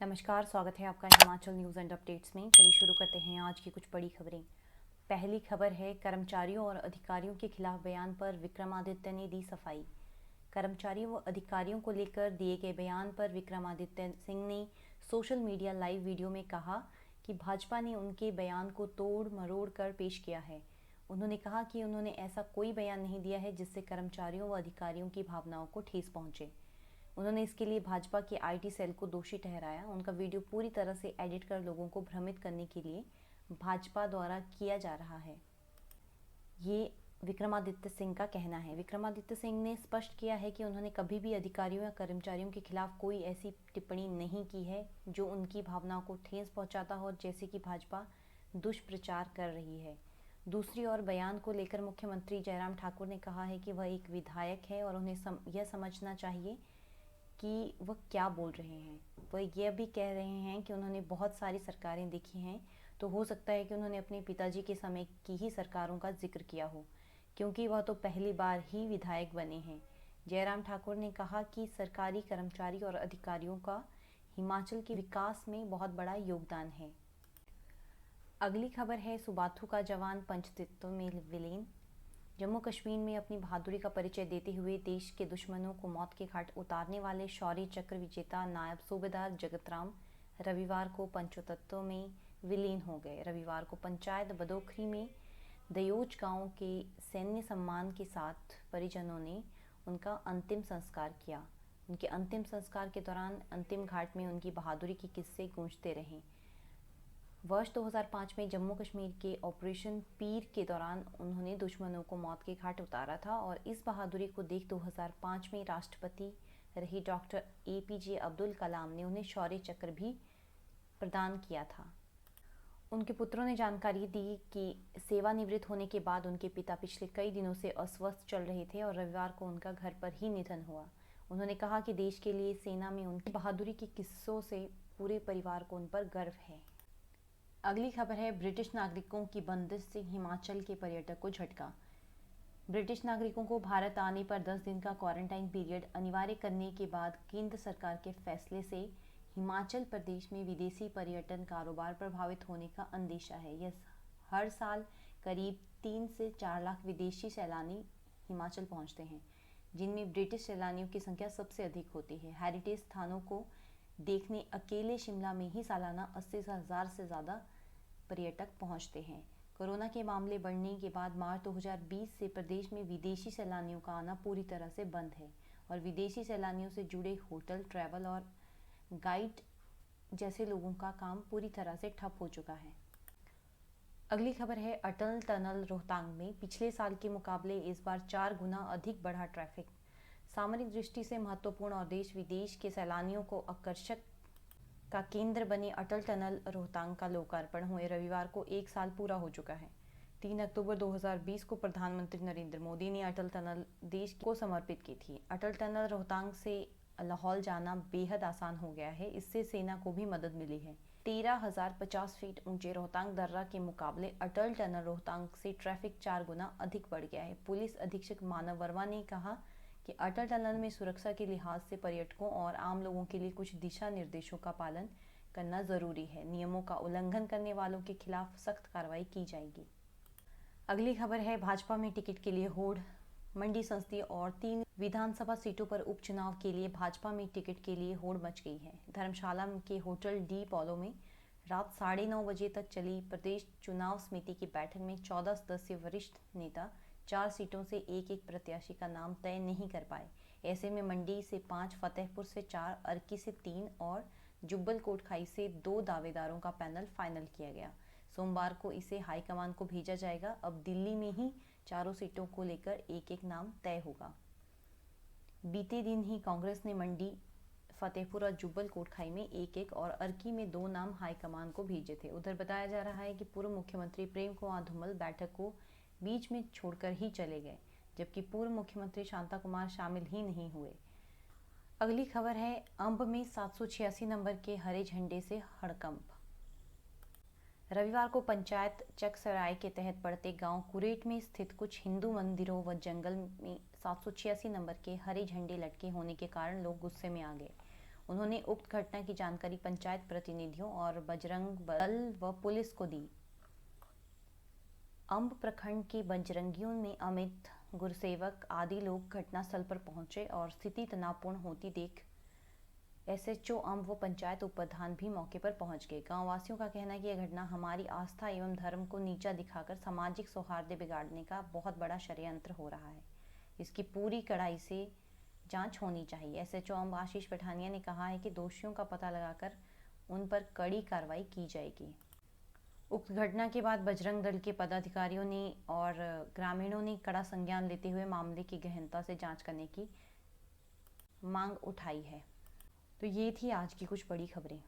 नमस्कार, स्वागत है आपका हिमाचल न्यूज़ एंड अपडेट्स में। चलिए शुरू करते हैं आज की कुछ बड़ी खबरें। पहली खबर है, कर्मचारियों और अधिकारियों के खिलाफ बयान पर विक्रमादित्य ने दी सफाई। कर्मचारियों व अधिकारियों को लेकर दिए गए बयान पर विक्रमादित्य सिंह ने सोशल मीडिया लाइव वीडियो में कहा कि भाजपा ने उनके बयान को तोड़ मरोड़ कर पेश किया है। उन्होंने कहा कि उन्होंने ऐसा कोई बयान नहीं दिया है जिससे कर्मचारियों व अधिकारियों की भावनाओं को ठेस पहुंचे। उन्होंने इसके लिए भाजपा के आईटी सेल को दोषी ठहराया। उनका वीडियो पूरी तरह से एडिट कर लोगों को भ्रमित करने के लिए भाजपा द्वारा किया जा रहा है, ये विक्रमादित्य सिंह का कहना है। विक्रमादित्य सिंह ने स्पष्ट किया है कि उन्होंने कभी भी अधिकारियों या कर्मचारियों के खिलाफ कोई ऐसी टिप्पणी नहीं की है जो उनकी भावनाओं को ठेस पहुंचाता हो, जैसे कि भाजपा दुष्प्रचार कर रही है। दूसरी ओर बयान को लेकर मुख्यमंत्री जयराम ठाकुर ने कहा है कि वह एक विधायक है और उन्हें यह समझना चाहिए कि वह क्या बोल रहे हैं। वह यह भी कह रहे हैं कि उन्होंने बहुत सारी सरकारें देखी हैं, तो हो सकता है कि उन्होंने अपने पिताजी के समय की ही सरकारों का जिक्र किया हो, क्योंकि वह तो पहली बार ही विधायक बने हैं। जयराम ठाकुर ने कहा कि सरकारी कर्मचारी और अधिकारियों का हिमाचल के विकास में बहुत बड़ा योगदान है। अगली खबर है, सुबाथू का जवान पंचतत्व में विलीन। जम्मू कश्मीर में अपनी बहादुरी का परिचय देते हुए देश के दुश्मनों को मौत के घाट उतारने वाले शौर्य चक्र विजेता नायब सूबेदार जगतराम रविवार को पंचतत्व में विलीन हो गए। रविवार को पंचायत बदोखरी में दयोज गांव के सैन्य सम्मान के साथ परिजनों ने उनका अंतिम संस्कार किया। उनके अंतिम संस्कार के दौरान अंतिम घाट में उनकी बहादुरी के किस्से गूंजते रहे। वर्ष 2005 में जम्मू कश्मीर के ऑपरेशन पीर के दौरान उन्होंने दुश्मनों को मौत के घाट उतारा था और इस बहादुरी को देख 2005 में राष्ट्रपति रही डॉक्टर APJ अब्दुल कलाम ने उन्हें शौर्य चक्र भी प्रदान किया था। उनके पुत्रों ने जानकारी दी कि सेवानिवृत्त होने के बाद उनके पिता पिछले कई दिनों से अस्वस्थ चल रहे थे और रविवार को उनका घर पर ही निधन हुआ। उन्होंने कहा कि देश के लिए सेना में उनकी बहादुरी के किस्सों से पूरे परिवार को उन पर गर्व है। अगली खबर है, ब्रिटिश नागरिकों की बंदिश से हिमाचल के पर्यटक को झटका। ब्रिटिश नागरिकों को भारत आने पर 10 दिन का क्वारंटाइन पीरियड अनिवार्य करने के बाद केंद्र सरकार के फैसले से हिमाचल प्रदेश में विदेशी पर्यटन कारोबार प्रभावित होने का अंदेशा है। यह हर साल करीब 3 से 4 लाख विदेशी सैलानी हिमाचल पहुंचते हैं, जिनमें ब्रिटिश सैलानियों की संख्या सबसे अधिक होती है। हेरिटेज स्थानों को देखने अकेले शिमला में ही सालाना 80,000 से ज़्यादा पर्यटक पहुंचते हैं। कोरोना के मामले बढ़ने के बाद मार्च 2020 से प्रदेश में विदेशी सैलानियों का आना पूरी तरह से बंद है और विदेशी सैलानियों से जुड़े होटल, ट्रैवल और गाइड जैसे लोगों का काम पूरी तरह से ठप हो चुका है। अगली खबर है, अटल टनल रोहतांग में पिछले साल के मुकाबले इस बार 4 गुना अधिक बढ़ा ट्रैफिक। सामरिक दृष्टि से महत्वपूर्ण और देश विदेश के सैलानियों को आकर्षक का केंद्र बने अटल टनल रोहतांग का लोकार्पण हुए रविवार को 1 साल पूरा हो चुका है। 3 अक्टूबर 2020 को प्रधानमंत्री नरेंद्र मोदी ने अटल टनल देश को समर्पित की थी। अटल टनल रोहतांग से लाहौल जाना बेहद आसान हो गया है। इससे सेना को भी मदद मिली है। 13,050 फीट ऊंचे रोहतांग दर्रा के मुकाबले अटल टनल रोहतांग से ट्रैफिक 4 गुना अधिक बढ़ गया है। पुलिस अधीक्षक मानव वर्मा ने कहा कि अटल टनल में सुरक्षा के लिहाज से पर्यटकों और आम लोगों के लिए कुछ दिशा निर्देशों का पालन करना जरूरी है। नियमों का उल्लंघन करने वालों के खिलाफ सख्त कार्रवाई की जाएगी। अगली खबर है, भाजपा में टिकट के लिए होड़। मंडी संसदीय और 3 विधानसभा सीटों पर उपचुनाव के लिए भाजपा में टिकट के लिए होड़ मच गई है। धर्मशाला के होटल डी पोलो में रात 9:30 बजे तक चली प्रदेश चुनाव समिति की बैठक में 14 सदस्यीय वरिष्ठ नेता 4 सीटों से एक एक प्रत्याशी का नाम तय नहीं कर पाए। ऐसे में मंडी से 5, फतेहपुर से 4, अर्की से 3 और जुब्बल कोटखाई से 2 दावेदारों का पैनल फाइनल किया गया। सोमवार को इसे हाईकमान को भेजा जाएगा। अब दिल्ली में ही चारों सीटों को लेकर एक एक नाम तय होगा। बीते दिन ही कांग्रेस ने मंडी, फतेहपुर और जुब्बल कोटखाई में एक एक और अर्की में 2 नाम हाईकमान को भेजे थे। उधर बताया जा रहा है कि पूर्व मुख्यमंत्री प्रेम कुमार धूमल बैठक को बीच में छोड़कर ही चले गए, जबकि पूर्व मुख्यमंत्री शांता कुमार शामिल ही नहीं हुए। अगली खबर है, अंब में 786 नंबर के हरे झंडे से हड़कंप। रविवार को पंचायत चकसराय के तहत पड़ते गांव कुरेट में स्थित कुछ हिंदू मंदिरों व जंगल में 786 नंबर के हरे झंडे लटके होने के कारण लोग गुस्से में आ गए। उन्होंने उक्त घटना की जानकारी पंचायत प्रतिनिधियों और बजरंग दल व पुलिस को दी। अम्ब प्रखंड के बजरंगियों में अमित, गुरसेवक आदि लोग घटनास्थल पर पहुंचे और स्थिति तनावपूर्ण होती देख एसएचओ अम्ब व पंचायत उपप्रधान भी मौके पर पहुंच गए। गांव वासियों का कहना है कि यह घटना हमारी आस्था एवं धर्म को नीचा दिखाकर सामाजिक सौहार्द बिगाड़ने का बहुत बड़ा षड्यंत्र हो रहा है। इसकी पूरी कड़ाई से जांच होनी चाहिए। एसएचओ अम्ब आशीष पठानिया ने कहा है कि दोषियों का पता लगाकर उन पर कड़ी कार्रवाई की जाएगी। उक्त घटना के बाद बजरंग दल के पदाधिकारियों ने और ग्रामीणों ने कड़ा संज्ञान लेते हुए मामले की गहनता से जांच करने की मांग उठाई है। तो ये थी आज की कुछ बड़ी खबरें।